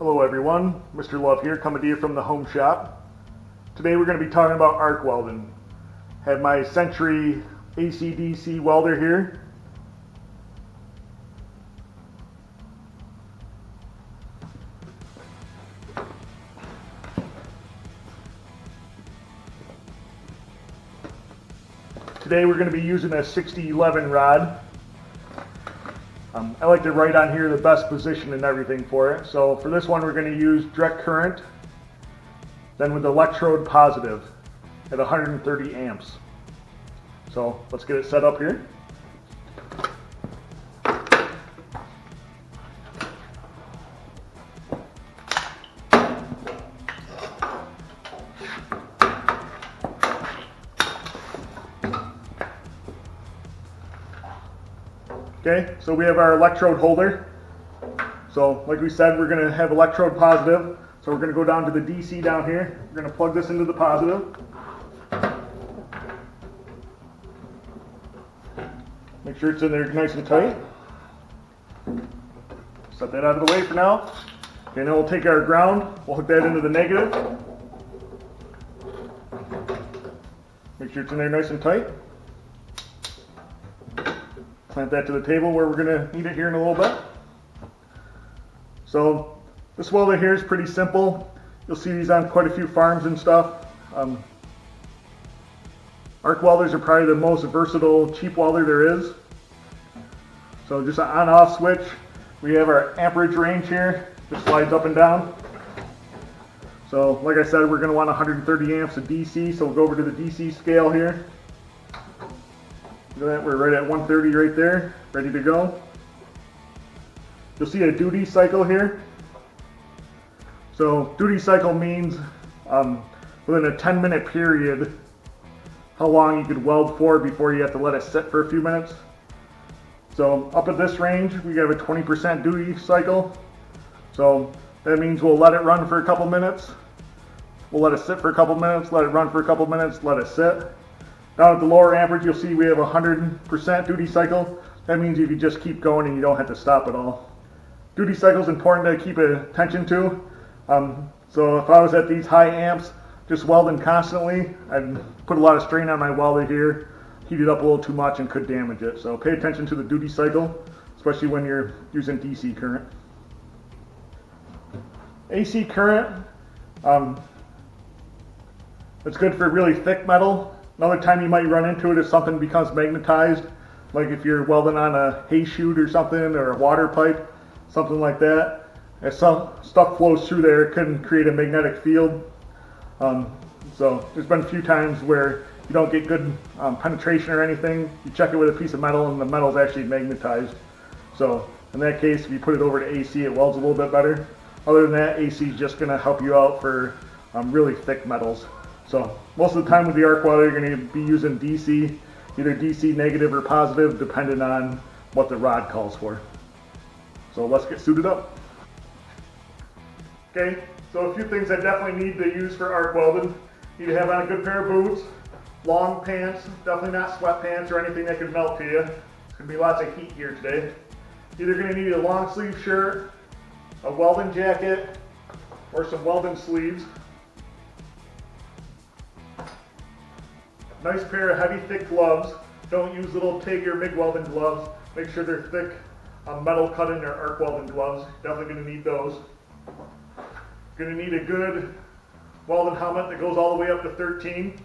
Hello everyone, Mr. Love here, coming to you from the home shop. Today we're going to be talking about arc welding. Have my Century AC/DC welder here. Today we're going to be using a 6011 rod. I like to write on here the best position and everything for it. So for this one we're going to use direct current, then with electrode positive at 130 amps. So let's get it set up here. Okay, so we have our electrode holder. So like we said, we're going to have electrode positive. So we're going to go down to the DC down here. We're going to plug this into the positive. Make sure it's in there nice and tight. Set that out of the way for now. Okay, now we'll take our ground. We'll hook that into the negative. Make sure it's in there nice and tight. Clamp that to the table where we're going to need it here in a little bit. So this welder here is pretty simple. You'll see these on quite a few farms and stuff. Arc welders are probably the most versatile cheap welder there is. So just an on-off switch. We have our amperage range here. Just slides up and down. So like I said, we're going to want 130 amps of DC. So we'll go over to the DC scale here. Look at that, we're right at 130 right there, ready to go. You'll see a duty cycle here. So duty cycle means within a 10-minute period, how long you could weld for before you have to let it sit for a few minutes. So up at this range, we have a 20% duty cycle. So that means we'll let it run for a couple minutes. We'll let it sit for a couple minutes, let it run for a couple minutes, let it sit. Down at the lower amperage, you'll see we have a 100% duty cycle. That means you can just keep going and you don't have to stop at all. Duty cycle is important to keep attention to. So if I was at these high amps, just welding constantly, I'd put a lot of strain on my welder here, heat it up a little too much and could damage it. So pay attention to the duty cycle, especially when you're using DC current. AC current, it's good for really thick metal. Another time you might run into it if something becomes magnetized, like if you're welding on a hay chute or something, or a water pipe, something like that. If some stuff flows through there, it can create a magnetic field. So there's been a few times where you don't get good penetration or anything. You check it with a piece of metal and the metal's actually magnetized. So in that case, if you put it over to AC, it welds a little bit better. Other than that, AC is just going to help you out for really thick metals. So most of the time with the arc welder, you're going to be using DC, either DC negative or positive, depending on what the rod calls for. So let's get suited up. Okay, so a few things I definitely need to use for arc welding. You need to have on a good pair of boots, long pants, definitely not sweatpants or anything that could melt to you. There's going to be lots of heat here today. You're either going to need a long sleeve shirt, a welding jacket, or some welding sleeves. Nice pair of heavy, thick gloves. Don't use little TIG or MIG welding gloves. Make sure they're thick metal cutting or arc welding gloves. Definitely going to need those. Going to need a good welding helmet that goes all the way up to 13.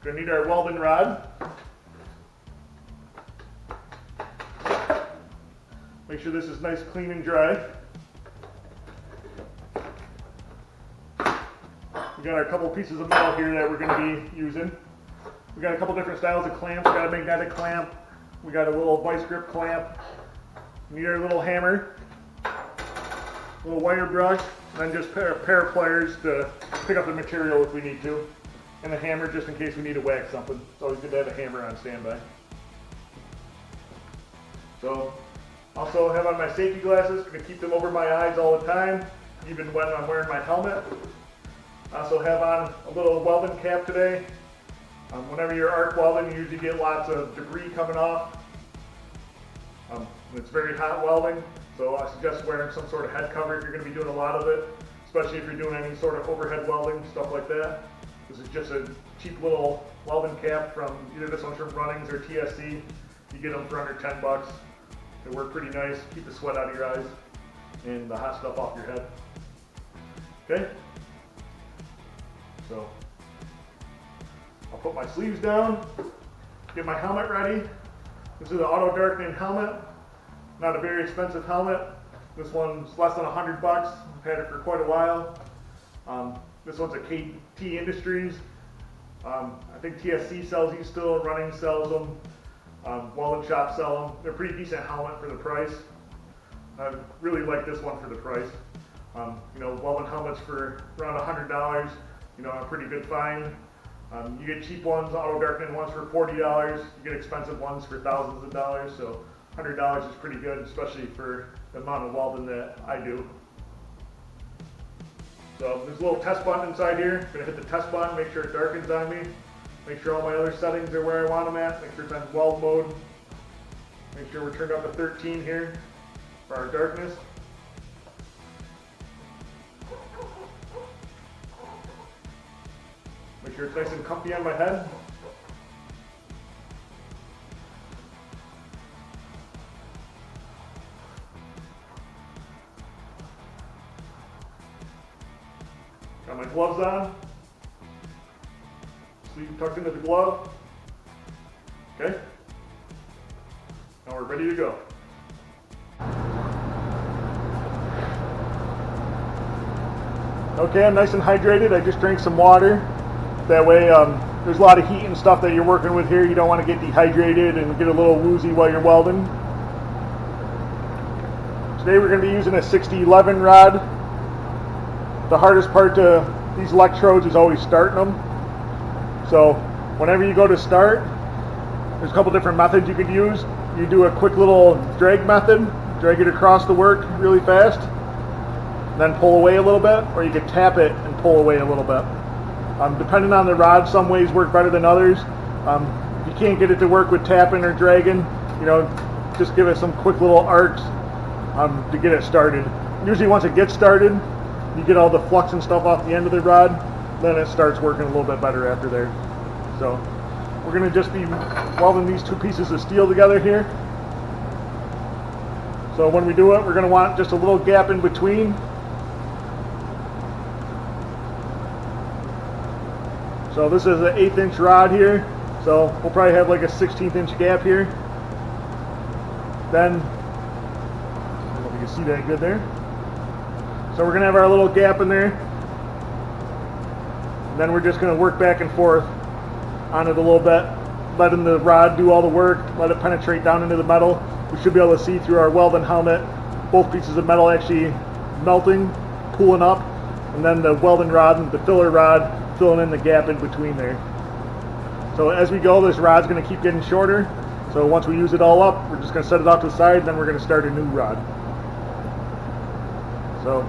Going to need our welding rod. Make sure this is nice, clean, and dry. We got our couple pieces of metal here that we're going to be using. We got a couple different styles of clamps. We got a magnetic clamp. We got a little vice grip clamp. We need our little hammer, a little wire brush, and then just a pair of pliers to pick up the material if we need to, and a hammer just in case we need to whack something. It's always good to have a hammer on standby. So, also have on my safety glasses. I'm going to keep them over my eyes all the time, even when I'm wearing my helmet. I also have on a little welding cap today. Whenever you're arc welding, you usually get lots of debris coming off. It's very hot welding, so I suggest wearing some sort of head cover if you're going to be doing a lot of it, especially if you're doing any sort of overhead welding, stuff like that. This is just a cheap little welding cap from either this one's from Runnings or TSC. You get them for under 10 bucks. They work pretty nice, keep the sweat out of your eyes and the hot stuff off your head. Okay? So, I'll put my sleeves down, get my helmet ready. This is an auto darkening helmet, not a very expensive helmet. This one's less than 100 bucks. I've had it for quite a while. This one's a KT Industries. I think TSC sells these still, Running sells them, Welding Shop sell them. They're a pretty decent helmet for the price. I really like this one for the price. Welding helmets for around $100, a pretty good find. You get cheap ones, auto darkening ones for $40. You get expensive ones for thousands of dollars. So $100 is pretty good, especially for the amount of welding that I do. So there's a little test button inside here. I'm going to hit the test button, make sure it darkens on me. Make sure all my other settings are where I want them at. Make sure it's on weld mode. Make sure we're turned up to 13 here for our darkness. Make sure it's nice and comfy on my head. Got my gloves on. Sleeve tucked into the glove. Okay. Now we're ready to go. Okay, I'm nice and hydrated. I just drank some water. That way, there's a lot of heat and stuff that you're working with here. You don't want to get dehydrated and get a little woozy while you're welding. Today we're going to be using a 6011 rod. The hardest part to these electrodes is always starting them. So whenever you go to start, there's a couple different methods you could use. You do a quick little drag method, drag it across the work really fast, then pull away a little bit, or you could tap it and pull away a little bit. Depending on the rod, some ways work better than others. If you can't get it to work with tapping or dragging, just give it some quick little arcs to get it started. Usually once it gets started, you get all the flux and stuff off the end of the rod, then it starts working a little bit better after there. So we're going to just be welding these two pieces of steel together here. So when we do it, we're going to want just a little gap in between. So this is an 1/8 inch rod here, so we'll probably have like a 1/16 inch gap here. Then, I don't know if you can see that good there. So we're going to have our little gap in there. And then we're just going to work back and forth on it a little bit, letting the rod do all the work, let it penetrate down into the metal. We should be able to see through our welding helmet both pieces of metal actually melting, pulling up, and then the welding rod and the filler rod filling in the gap in between there. So as we go, this rod's going to keep getting shorter. So once we use it all up, we're just going to set it off to the side, then we're going to start a new rod. So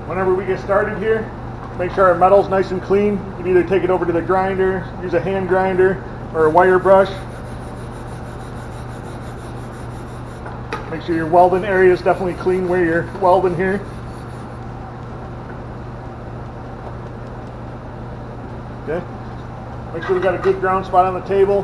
whenever we get started here, make sure our metal's nice and clean. You can either take it over to the grinder, use a hand grinder, or a wire brush. Make sure your welding area is definitely clean where you're welding here. Okay. Make sure we got a good ground spot on the table.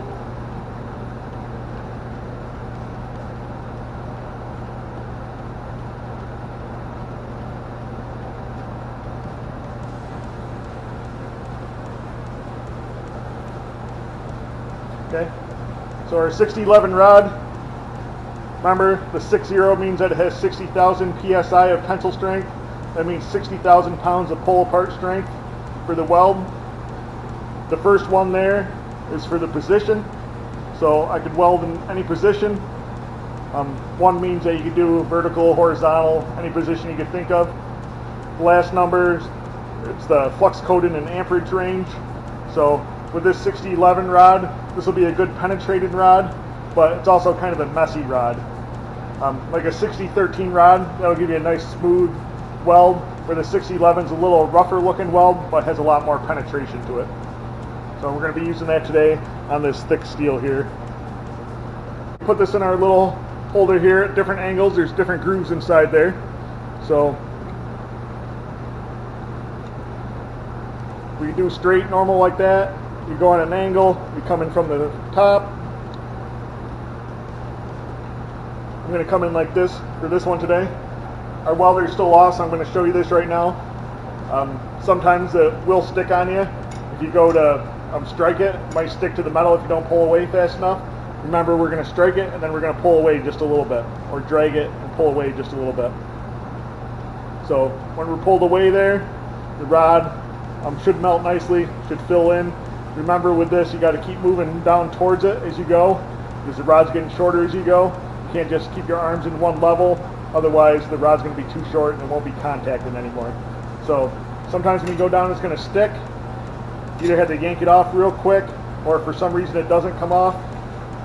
Okay. So our 6011 rod, remember the 60 means that it has 60,000 psi of tensile strength. That means 60,000 pounds of pull apart strength for the weld. The first one there is for the position, so I could weld in any position. One means that you could do vertical, horizontal, any position you could think of. The last number, it's the flux code in an amperage range. So with this 6011 rod, this will be a good penetrated rod, but it's also kind of a messy rod. Like a 6013 rod, that'll give you a nice smooth weld, where the 6011 is a little rougher looking weld, but has a lot more penetration to it. So we're going to be using that today on this thick steel here. put this in our little holder here at different angles. There's different grooves inside there. So we do straight, normal like that. You go on an angle, you come in from the top. I'm going to come in like this for this one today. Our welder is still off, so I'm going to show you this right now. Sometimes it will stick on you. If you go to strike it, it might stick to the metal if you don't pull away fast enough. Remember, we're going to strike it and then we're going to pull away just a little bit, or drag it and pull away just a little bit. So when we're pulled away there, the rod should melt nicely, should fill in. Remember with this, you got to keep moving down towards it as you go, because the rod's getting shorter as you go. You can't just keep your arms in one level, otherwise the rod's going to be too short and it won't be contacting anymore. So sometimes when you go down, it's going to stick. You either have to yank it off real quick, or if for some reason it doesn't come off,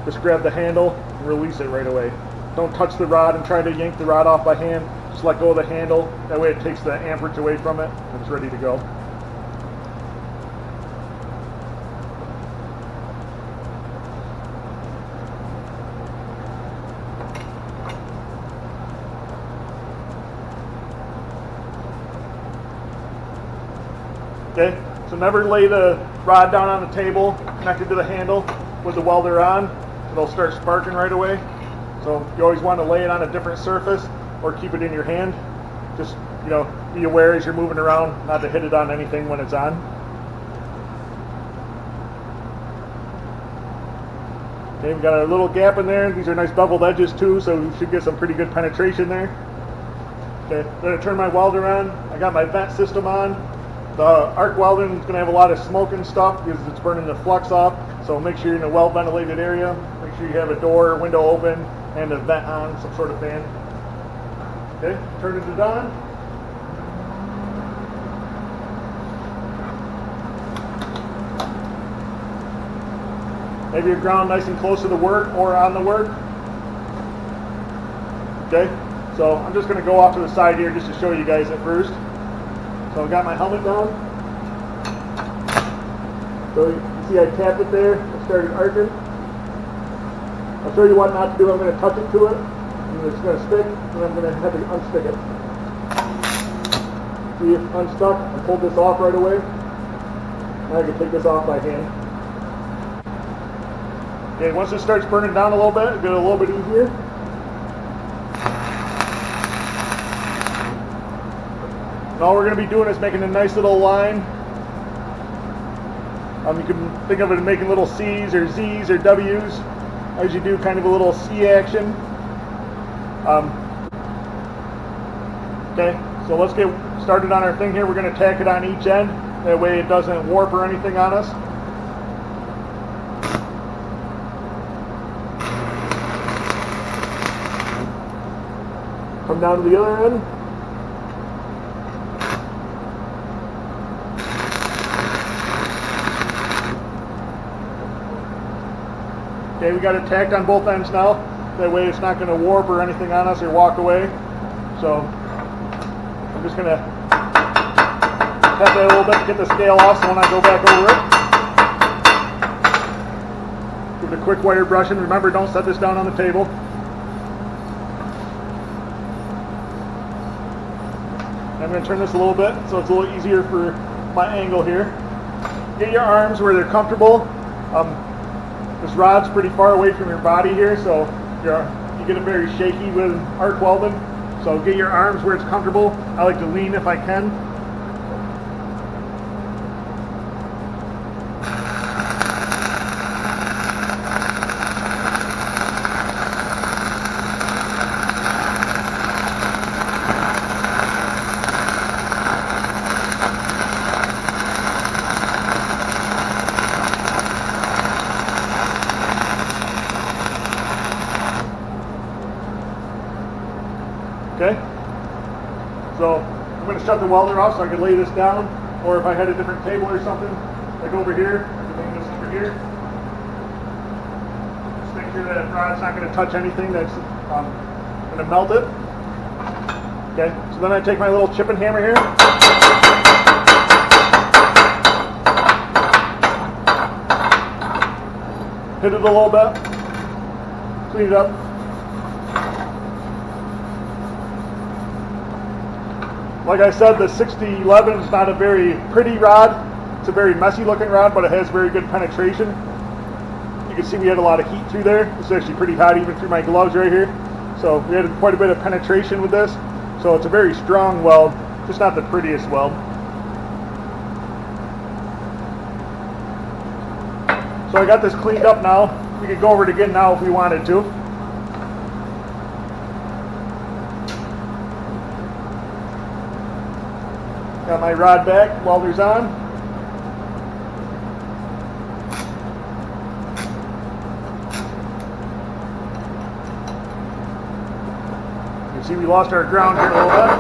just grab the handle and release it right away. Don't touch the rod and try to yank the rod off by hand. Just let go of the handle. That way it takes the amperage away from it and it's ready to go. Okay, so never lay the rod down on the table connected to the handle with the welder on. It'll start sparking right away. So you always want to lay it on a different surface or keep it in your hand. Just, be aware as you're moving around not to hit it on anything when it's on. Okay, we got our little gap in there. These are nice beveled edges too, so we should get some pretty good penetration there. Okay, I'm going to turn my welder on. I got my vent system on. The arc welding is going to have a lot of smoke and stuff because it's burning the flux off. So make sure you're in a well ventilated area. Make sure you have a door or window open and a vent on, some sort of fan. Okay, turn it on. Maybe you're ground nice and close to the work or on the work. Okay, so I'm just going to go off to the side here just to show you guys at first. So I got my helmet down. So you see I tapped it there, it started arcing. I'll show you what not to do. I'm going to touch it to it, and it's going to stick, and I'm going to have to unstick it. See, it's unstuck. I pulled this off right away. Now I can take this off by hand. Okay, once it starts burning down a little bit, it'll get a little bit easier. And all we're going to be doing is making a nice little line. You can think of it as making little C's or Z's or W's as you do kind of a little C action. Okay, so let's get started on our thing here. We're going to tack it on each end. That way it doesn't warp or anything on us. Come down to the other end. Okay, we got it tacked on both ends now. That way it's not going to warp or anything on us or walk away. So I'm just going to tap that a little bit to get the scale off so when I go back over it. Give it a quick wire brush, and remember, don't set this down on the table. I'm going to turn this a little bit so it's a little easier for my angle here. Get your arms where they're comfortable. This rod's pretty far away from your body here, so you get it very shaky with arc welding. So get your arms where it's comfortable. I like to lean if I can. Okay, so I'm going to shut the welder off so I can lay this down, or if I had a different table or something, like over here, I can lay this over here. Just make sure that rod's not going to touch anything that's going to melt it. Okay, so then I take my little chipping hammer here. Hit it a little bit. clean it up. Like I said, the 6011 is not a very pretty rod. It's a very messy looking rod, but it has very good penetration. You can see we had a lot of heat through there. It's actually pretty hot even through my gloves right here. So we had quite a bit of penetration with this. So it's a very strong weld, just not the prettiest weld. So I got this cleaned up now. We could go over it again now if we wanted to. Got my rod back, welder's on. You can see we lost our ground here a little bit.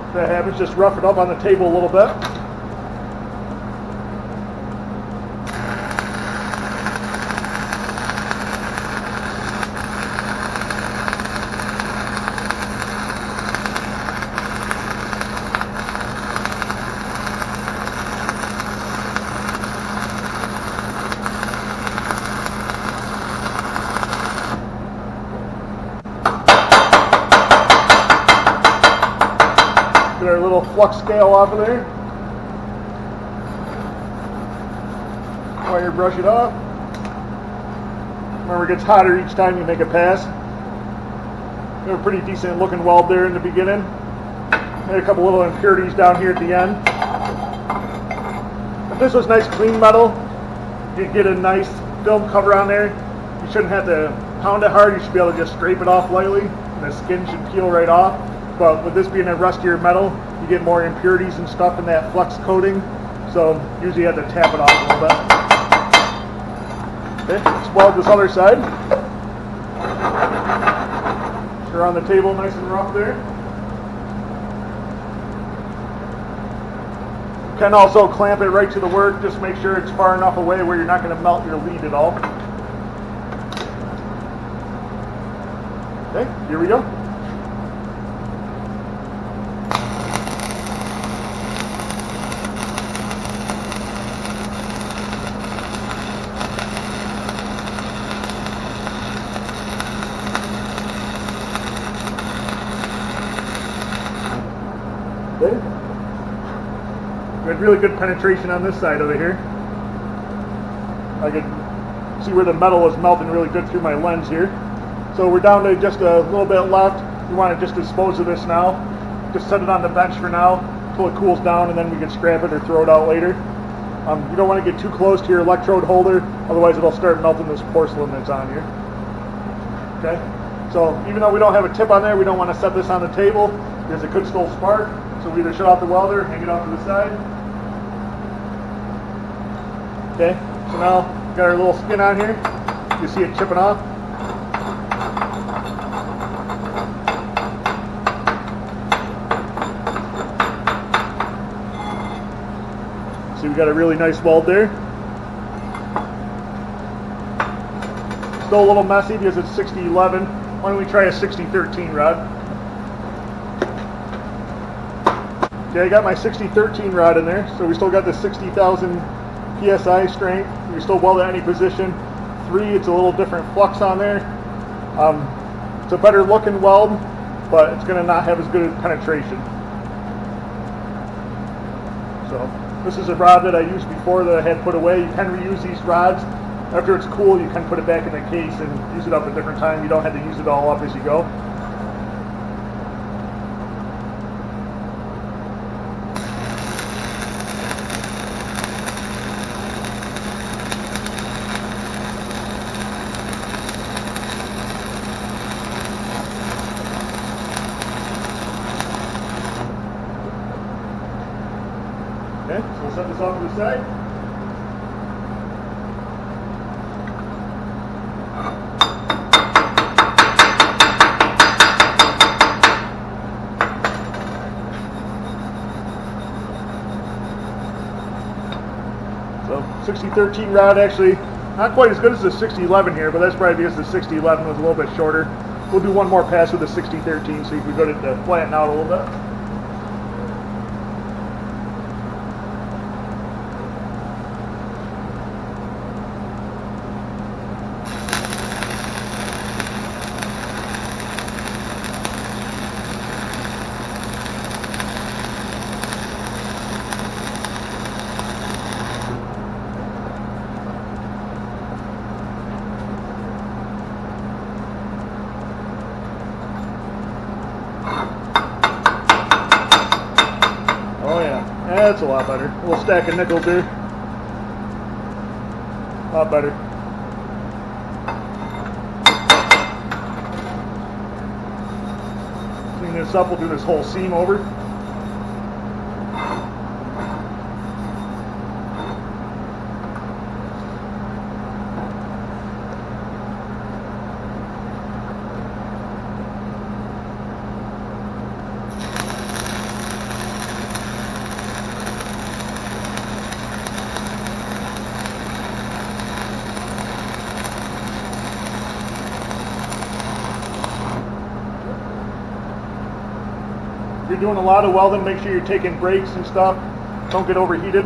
If that happens, just rough it up on the table a little bit. Get our little flux scale off of there. Wire brush it off. Remember, it gets hotter each time you make a pass. We have a pretty decent looking weld there in the beginning. Made a couple little impurities down here at the end. If this was nice clean metal, you'd get a nice film cover on there. You shouldn't have to pound it hard. You should be able to just scrape it off lightly, and the skin should peel right off. But with this being a rustier metal, you get more impurities and stuff in that flux coating. So usually you have to tap it off a little bit. Okay, let's weld this other side. Sure, on the table, nice and rough there. You can also clamp it right to the work. Just make sure it's far enough away where you're not going to melt your lead at all. Okay, here we go. Okay. We had really good penetration on this side over here. I could see where the metal is melting really good through my lens here. So we're down to just a little bit left. We want to just dispose of this now. Just set it on the bench for now until it cools down, and then we can scrap it or throw it out later. You don't want to get too close to your electrode holder, otherwise it'll start melting this porcelain that's on here. Okay. So even though we don't have a tip on there, we don't want to set this on the table because it could still spark. So we either shut off the welder, hang it off to the side. Okay, so now we got our little skin on here. You see it chipping off. See, we got a really nice weld there. Still a little messy because it's 6011. Why don't we try a 6013 rod? Okay, I got my 6013 rod in there, so we still got the 60,000 PSI strength. We still weld at any position. 3, it's a little different flux on there. It's a better looking weld, but it's going to not have as good as penetration. So this is a rod that I used before that I had put away. You can reuse these rods. After it's cool, you can put it back in the case and use it up at a different time. You don't have to use it all up as you go. Okay, so we'll set this off to the side. So 6013 rod actually not quite as good as the 6011 here, but that's probably because the 6011 was a little bit shorter. We'll do one more pass with the 6013, see if we go to flatten out a little bit. That's a lot better. A little stack of nickels there. A lot better. Clean this up, we'll do this whole seam over. If you're doing a lot of welding, make sure you're taking breaks and stuff. Don't get overheated.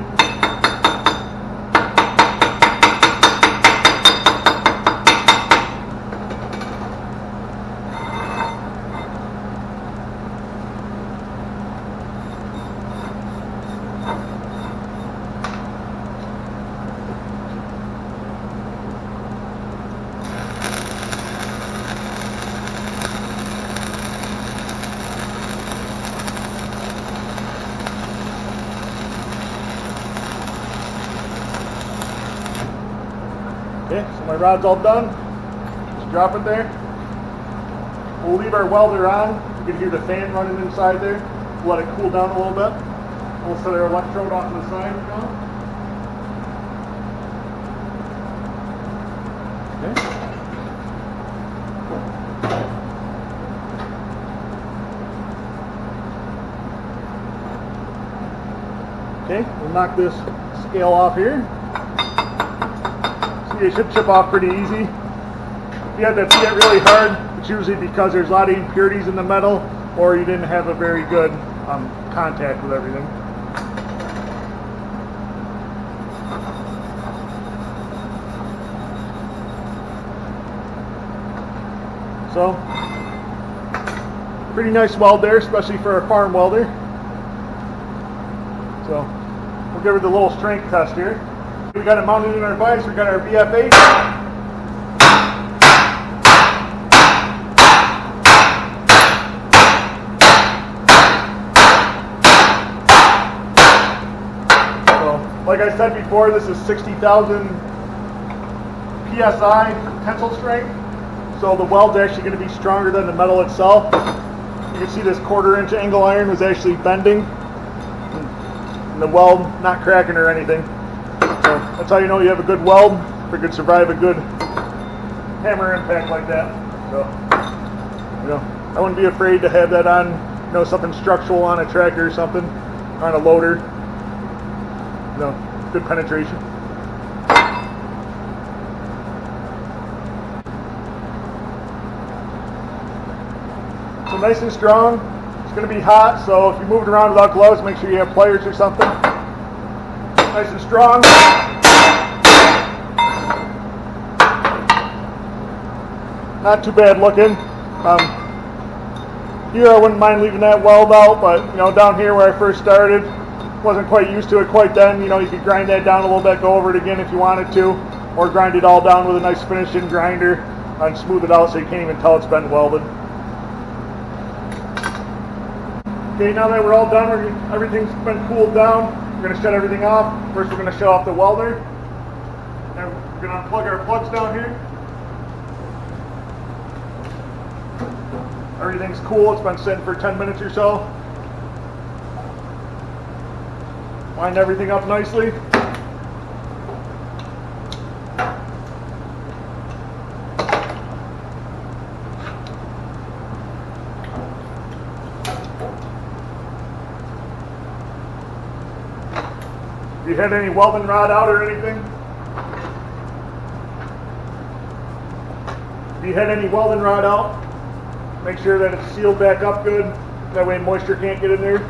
Okay, so my rod's all done. Just drop it there. We'll leave our welder on. You can hear the fan running inside there. We'll let it cool down a little bit. We'll set our electrode off to the side now. Okay. Okay, we'll knock this scale off here. It should chip off pretty easy. If you have to beat it really hard, it's usually because there's a lot of impurities in the metal, or you didn't have a very good contact with everything. So, pretty nice weld there, especially for a farm welder. So, we'll give her the little strength test here. We got it mounted in our vise, we got our VFA. So, like I said before, this is 60,000 PSI tensile strength. So the weld's actually going to be stronger than the metal itself. You can see this 1/4 inch angle iron was actually bending. And the weld not cracking or anything. So that's how you know you have a good weld, or could survive a good hammer impact like that. So, I wouldn't be afraid to have that on, something structural on a tractor or something, on a loader. Good penetration. So nice and strong. It's going to be hot, so if you move it around without gloves, make sure you have pliers or something. Nice and strong. Not too bad looking. Here I wouldn't mind leaving that weld out, but down here where I first started, wasn't quite used to it quite then. You could grind that down a little bit, go over it again if you wanted to, or grind it all down with a nice finishing grinder and smooth it out so you can't even tell it's been welded. Okay, now that we're all done, everything's been cooled down. We're going to shut everything off. First we're going to shut off the welder. And we're going to unplug our plugs down here. Everything's cool. It's been sitting for 10 minutes or so. Line everything up nicely. If you had any welding rod out or anything, make sure that it's sealed back up good. That way moisture can't get in there.